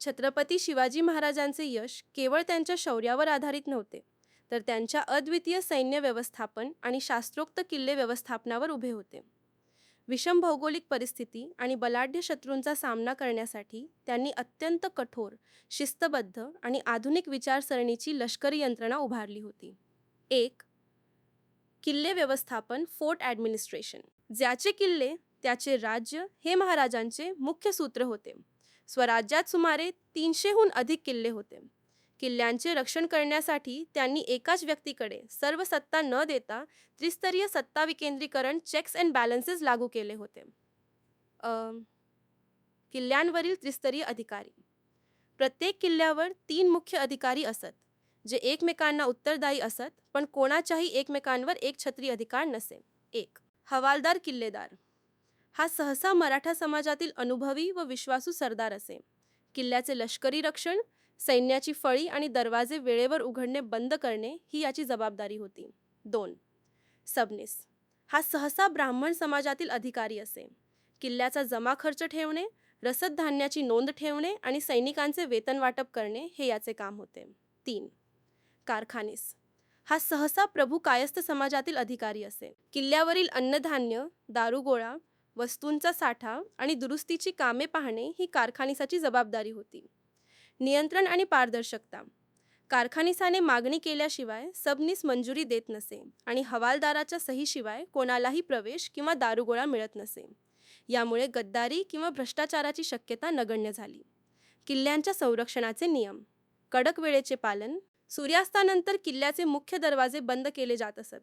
छत्रपती शिवाजी महाराजांचे यश केवळ त्यांच्या शौर्यावर आधारित नव्हते, तर त्यांच्या अद्वितीय सैन्य व्यवस्थापन आणि शास्त्रोक्त किल्ले व्यवस्थापनावर उभे होते. विषम भौगोलिक परिस्थिती आणि बलाढ्य शत्रूंचा सामना करण्यासाठी त्यांनी अत्यंत कठोर, शिस्तबद्ध आणि आधुनिक विचारसरणीची लष्करी यंत्रणा उभारली होती. 1. किल्ले व्यवस्थापन, फोर्ट ॲडमिनिस्ट्रेशन. ज्याचे किल्ले त्याचे राज्य हे महाराजांचे मुख्य सूत्र होते. स्वराज्यात सुमारे 300हून अधिक किल्ले होते. किल्ल्यांचे रक्षण करण्यासाठी त्यांनी एकाच व्यक्तीकडे सर्व सत्ता न देता त्रिस्तरीय सत्ता विकेंद्रीकरण, चेक्स अँड बॅलन्सेस लागू केले होते. किल्ल्यांवरील त्रिस्तरीय अधिकारी. प्रत्येक किल्ल्यावर 3 मुख्य अधिकारी असत, जे एकमेकांना उत्तरदायी असत, पण कोणाच्याही एकमेकांवर एकछत्री अधिकार नसे. 1. हवालदार किल्लेदार. हा सहसा मराठा समाजातील अनुभवी व विश्वासू सरदार असे. किल्ल्याचे लष्करी रक्षण, सैन्याची फळी आणि दरवाजे वेळेवर उघडणे बंद करणे ही याची जबाबदारी होती. 2. सबनीस. हा सहसा ब्राह्मण समाजातील अधिकारी असे. किल्ल्याचा जमा खर्च ठेवणे, रसद धान्याची नोंद ठेवणे आणि सैनिकांचे वेतन वाटप करणे हे याचे काम होते. 3. कारखानीस. हा सहसा प्रभू कायस्थ समाजातील अधिकारी असे. किल्ल्यावरील अन्नधान्य, दारुगोळा, वस्तूंचा साठा आणि दुरुस्तीची कामे पाहणे ही कारखानीसाची जबाबदारी होती. नियंत्रण आणि पारदर्शकता. कारखानीसाने मागणी केल्याशिवाय सबनीस मंजुरी देत नसे आणि हवालदाराच्या सहीशिवाय कोणालाही प्रवेश किंवा दारुगोळा मिळत नसे. यामुळे गद्दारी किंवा भ्रष्टाचाराची शक्यता नगण्य झाली. किल्ल्यांच्या संरक्षणाचे नियम. कडक वेळेचे पालन. सूर्यास्तानंतर किल्ल्याचे मुख्य दरवाजे बंद केले जात असत.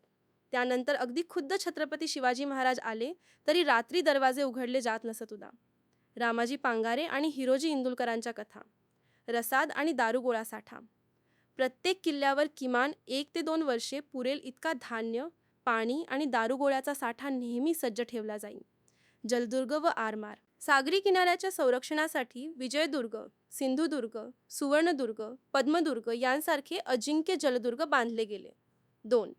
त्यानंतर अगदी खुद्द छत्रपती शिवाजी महाराज आले तरी रात्री दरवाजे उघडले जात नसत. रामाजी पांगारे आणि हिरोजी इंदुलकरांच्या कथा. रसाद आणि दारुगोळा साठा. प्रत्येक किल्ल्यावर किमान 1 ते 2 वर्षे पुरेल इतका धान्य, पाणी आणि दारुगोळ्याचा साठा नेहमी सज्ज ठेवला जाईल. जलदुर्ग व आरमार. सागरी किनाऱ्याच्या संरक्षणासाठी विजयदुर्ग, सिंधुदुर्ग, सुवर्णदुर्ग, पद्मदुर्ग यांसारखे अजिंक्य जलदुर्ग बांधले गेले. 2.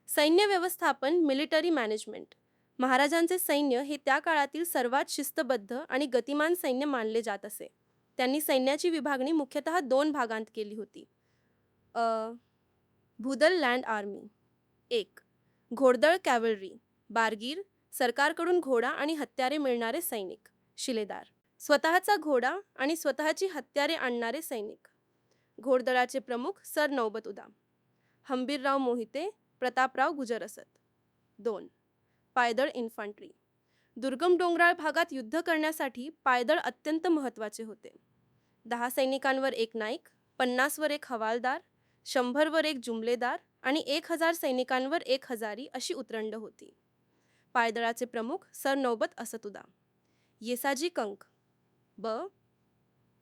सैन्य व्यवस्थापन, मिलिटरी मॅनेजमेंट. महाराजांचे सैन्य हे त्या काळातील सर्वात शिस्तबद्ध आणि गतिमान सैन्य मानले जात असे. त्यांनी सैन्याची विभागणी मुख्यतः 2 भागांत केली होती. भूदल लँड आर्मी. 1. घोडदळ कॅव्हलरी, बारगीर, सरकारकडून घोडा आणि हत्यारे मिळणारे सैनिक. शिलेदार. स्वतःचा घोडा आणि स्वतःची हत्यारे आणणारे सैनिक. घोडदळाचे प्रमुख सर नौबत उदा. हंबीरराव मोहिते, प्रतापराव गुजर असत. 2. पायदळ इन्फंट्री. दुर्गम डोंगराळ भागात युद्ध करण्यासाठी पायदळ अत्यंत महत्त्वाचे होते. 10 सैनिकांवर 1 नाईक, 50 वर 1 हवालदार, 100 वर 1 जुमलेदार आणि 1000 सैनिकांवर 1 हजारी अशी उतरंड होती. पायदळाचे प्रमुख सर नौबत असतुदा. येसाजी कंक. ब.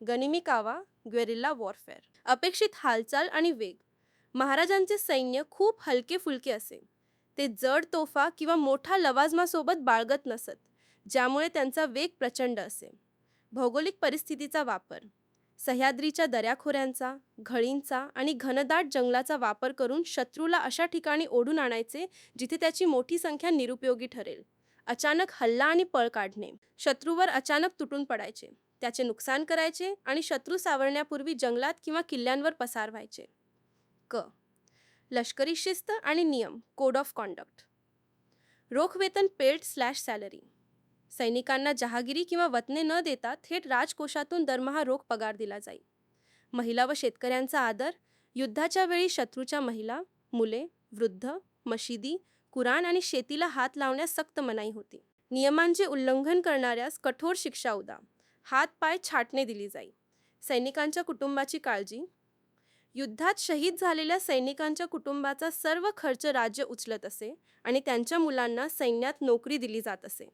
गनिमी कावा, ग्वेरिल्ला वॉरफेअर. अपेक्षित हालचाल आणि वेग. महाराजांचे सैन्य खूप हलके फुलके असे. ते जड तोफा किंवा मोठा लवाजमासोबत बाळगत नसत, ज्यामुळे त्यांचा वेग प्रचंड असे. भौगोलिक परिस्थितीचा वापर. सह्याद्रीच्या दऱ्याखोऱ्यांचा, घळींचा आणि घनदाट जंगलाचा वापर करून शत्रूला अशा ठिकाणी ओढून आणायचे जिथे त्याची मोठी संख्या निरुपयोगी ठरेल. अचानक हल्ला आणि पळ काढणे. शत्रूवर अचानक तुटून पडायचे, त्याचे नुकसान करायचे आणि शत्रू सावरण्यापूर्वी जंगलात किंवा किल्ल्यांवर पसार व्हायचे. क. लष्करी शिस्त आणि नियम, कोड ऑफ कॉन्डक्ट. रोख वेतन, पेड/सॅलरी. सैनिकांना जहागिरी किंवा वतने न देता थेट राजकोषातून दरमहा रोख पगार दिला जाई. महिला व शेतकऱ्यांचा आदर. युद्धाच्या वेळी शत्रूच्या महिला, मुले, वृद्ध, मशिदी, कुराण आणि शेतीला हात लावण्यास सक्त मनाई होती. नियमांचे उल्लंघन करणाऱ्यास कठोर शिक्षा उदा. हात-पाय छाटणे दिली जाई. सैनिकांच्या कुटुंबाची काळजी. युद्धात शहीद झालेल्या सैनिकांच्या कुटुंबाचा सर्व खर्च राज्य उचलत असे आणि त्यांच्या मुलांना सैन्यात नोकरी दिली जात असे.